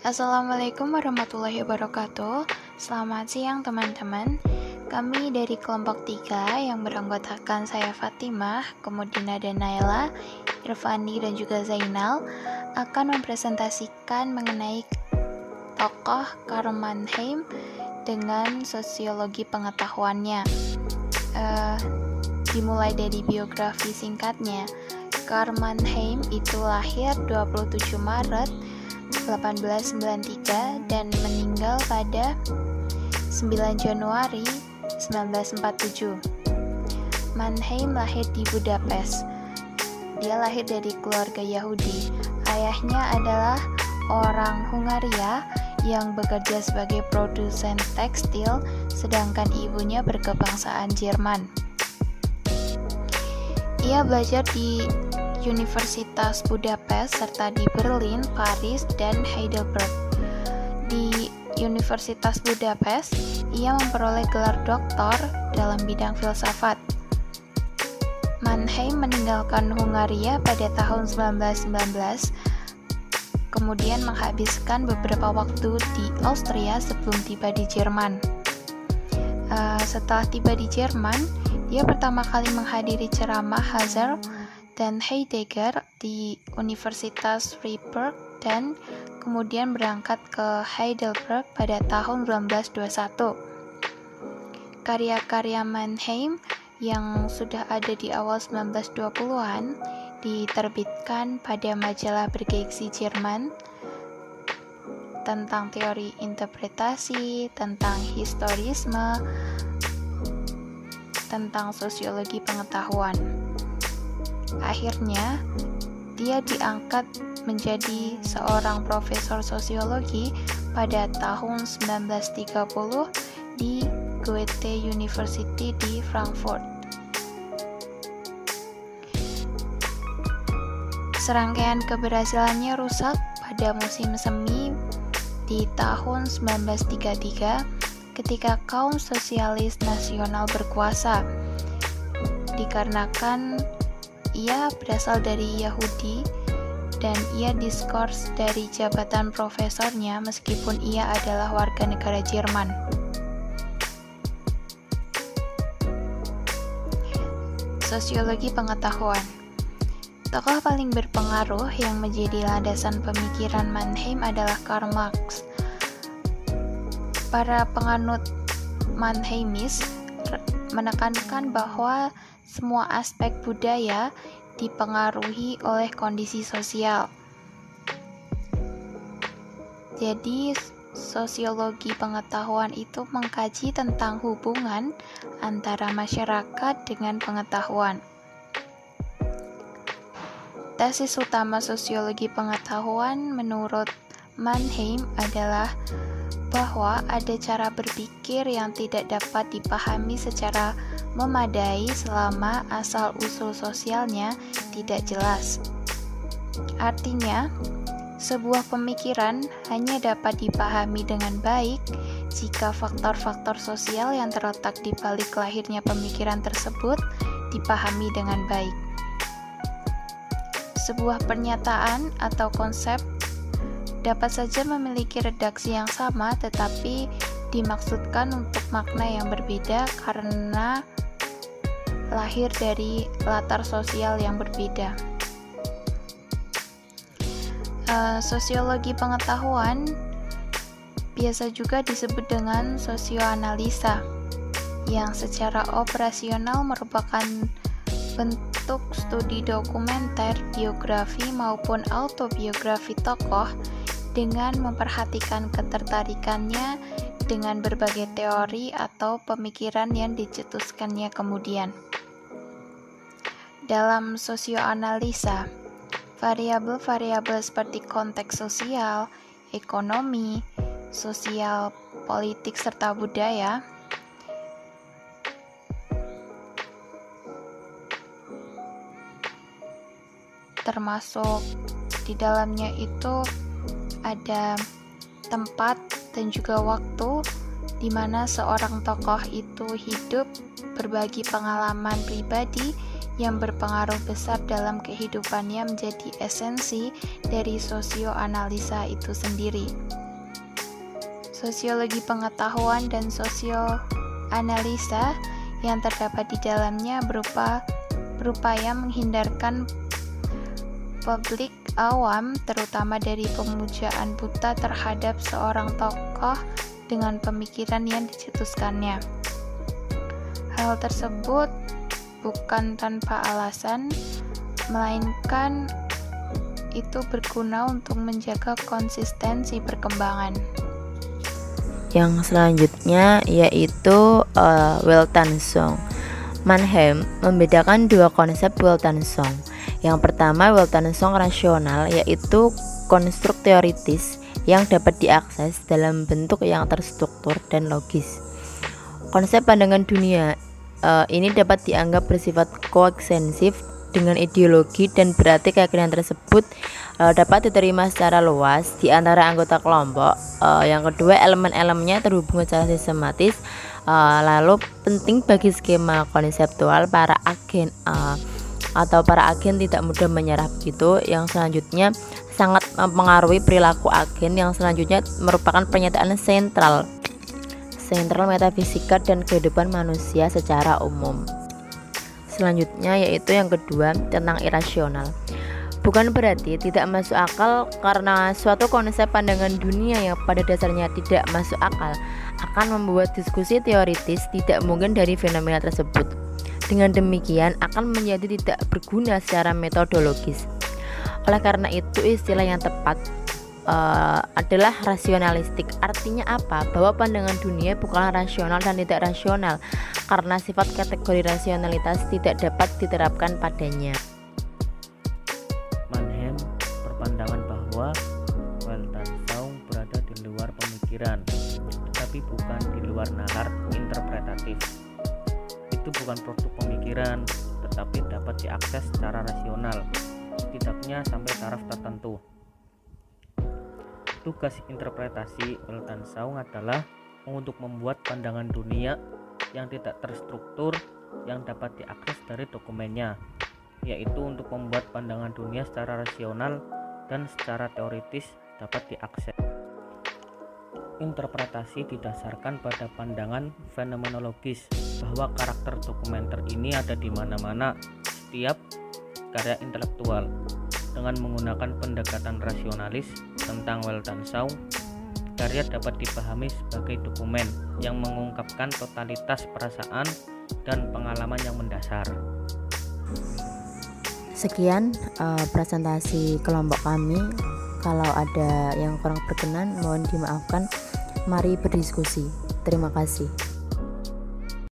Assalamualaikum warahmatullahi wabarakatuh. Selamat siang teman-teman. Kami dari kelompok 3 yang beranggotakan saya Fatimah, kemudian ada Naila, Irfani dan juga Zainal akan mempresentasikan mengenai tokoh Karl Mannheim dengan sosiologi pengetahuannya. Dimulai dari biografi singkatnya. Karl Mannheim itu lahir 27 Maret 1893 dan meninggal pada 9 Januari 1947. Mannheim lahir di Budapest. Dia lahir dari keluarga Yahudi. Ayahnya adalah orang Hungaria yang bekerja sebagai produsen tekstil, sedangkan ibunya berkebangsaan Jerman. Ia belajar di Universitas Budapest serta di Berlin, Paris, dan Heidelberg. Di Universitas Budapest, ia memperoleh gelar doktor dalam bidang filsafat. Mannheim meninggalkan Hungaria pada tahun 1919, kemudian menghabiskan beberapa waktu di Austria sebelum tiba di Jerman. Setelah tiba di Jerman, dia pertama kali menghadiri ceramah Husserl dan Heidegger di Universitas Freiburg dan kemudian berangkat ke Heidelberg pada tahun 1921. Karya-karya Mannheim yang sudah ada di awal 1920-an diterbitkan pada majalah bergengsi Jerman tentang teori interpretasi, tentang historisme, tentang sosiologi pengetahuan. Akhirnya, dia diangkat menjadi seorang profesor sosiologi pada tahun 1930 di Goethe University di Frankfurt. Serangkaian keberhasilannya rusak pada musim semi di tahun 1933 ketika kaum sosialis nasional berkuasa, dikarenakan ia berasal dari Yahudi dan ia diskors dari jabatan profesornya meskipun ia adalah warga negara Jerman. Sosiologi pengetahuan. Tokoh paling berpengaruh yang menjadi landasan pemikiran Mannheim adalah Karl Marx. Para penganut Mannheimis menekankan bahwa semua aspek budaya dipengaruhi oleh kondisi sosial. Jadi, sosiologi pengetahuan itu mengkaji tentang hubungan antara masyarakat dengan pengetahuan. Tesis utama sosiologi pengetahuan menurut Mannheim adalah bahwa ada cara berpikir yang tidak dapat dipahami secara memadai selama asal-usul sosialnya tidak jelas. Artinya, sebuah pemikiran hanya dapat dipahami dengan baik jika faktor-faktor sosial yang terletak di balik lahirnya pemikiran tersebut dipahami dengan baik. Sebuah pernyataan atau konsep dapat saja memiliki redaksi yang sama tetapi dimaksudkan untuk makna yang berbeda karena lahir dari latar sosial yang berbeda. Sosiologi pengetahuan biasa juga disebut dengan sosioanalisa, yang secara operasional merupakan bentuk studi dokumenter, biografi maupun autobiografi tokoh dengan memperhatikan ketertarikannya dengan berbagai teori atau pemikiran yang dicetuskannya kemudian. Dalam sosioanalisa, variabel-variabel seperti konteks sosial, ekonomi, sosial, politik, serta budaya termasuk di dalamnya itu ada tempat dan juga waktu di mana seorang tokoh itu hidup, berbagi pengalaman pribadi yang berpengaruh besar dalam kehidupannya menjadi esensi dari sosioanalisa itu sendiri. Sosiologi pengetahuan dan sosioanalisa yang terdapat di dalamnya berupaya menghindarkan publik awam terutama dari pemujaan buta terhadap seorang tokoh dengan pemikiran yang dicetuskannya. Hal tersebut bukan tanpa alasan, melainkan itu berguna untuk menjaga konsistensi perkembangan. Yang selanjutnya yaitu Weltanschauung. Mannheim membedakan dua konsep Weltanschauung. Yang pertama Weltanschauung rasional, yaitu konstruk teoritis yang dapat diakses dalam bentuk yang terstruktur dan logis. Konsep pandangan dunia ini dapat dianggap bersifat koeksensif dengan ideologi dan berarti keyakinan tersebut dapat diterima secara luas di antara anggota kelompok. Yang kedua, elemen-elemennya terhubung secara sistematis, lalu penting bagi skema konseptual para agen atau para agen tidak mudah menyerah begitu. Yang selanjutnya sangat mempengaruhi perilaku agen. Yang selanjutnya merupakan pernyataan sentral metafisika dan kehidupan manusia secara umum. Selanjutnya yaitu yang kedua tentang irasional. Bukan berarti tidak masuk akal karena suatu konsep pandangan dunia yang pada dasarnya tidak masuk akal akan membuat diskusi teoritis tidak mungkin dari fenomena tersebut. Dengan demikian akan menjadi tidak berguna secara metodologis. Oleh karena itu istilah yang tepat adalah rasionalistik. Artinya apa? Bahwa pandangan dunia bukanlah rasional dan tidak rasional karena sifat kategori rasionalitas tidak dapat diterapkan padanya. Mannheim berpandangan bahwa Weltanschauung berada di luar pemikiran, tetapi bukan di luar nalar interpretatif. Itu bukan produk pemikiran, tetapi dapat diakses secara rasional, setidaknya sampai taraf tertentu. Tugas interpretasi Weltanschauung adalah untuk membuat pandangan dunia yang tidak terstruktur yang dapat diakses dari dokumennya, yaitu untuk membuat pandangan dunia secara rasional dan secara teoritis dapat diakses. Interpretasi didasarkan pada pandangan fenomenologis bahwa karakter dokumenter ini ada di mana-mana setiap karya intelektual. Dengan menggunakan pendekatan rasionalis tentang Weltanschauung, karya dapat dipahami sebagai dokumen yang mengungkapkan totalitas perasaan dan pengalaman yang mendasar. Sekian presentasi kelompok kami. Kalau ada yang kurang berkenan mohon dimaafkan. Mari berdiskusi. Terima kasih.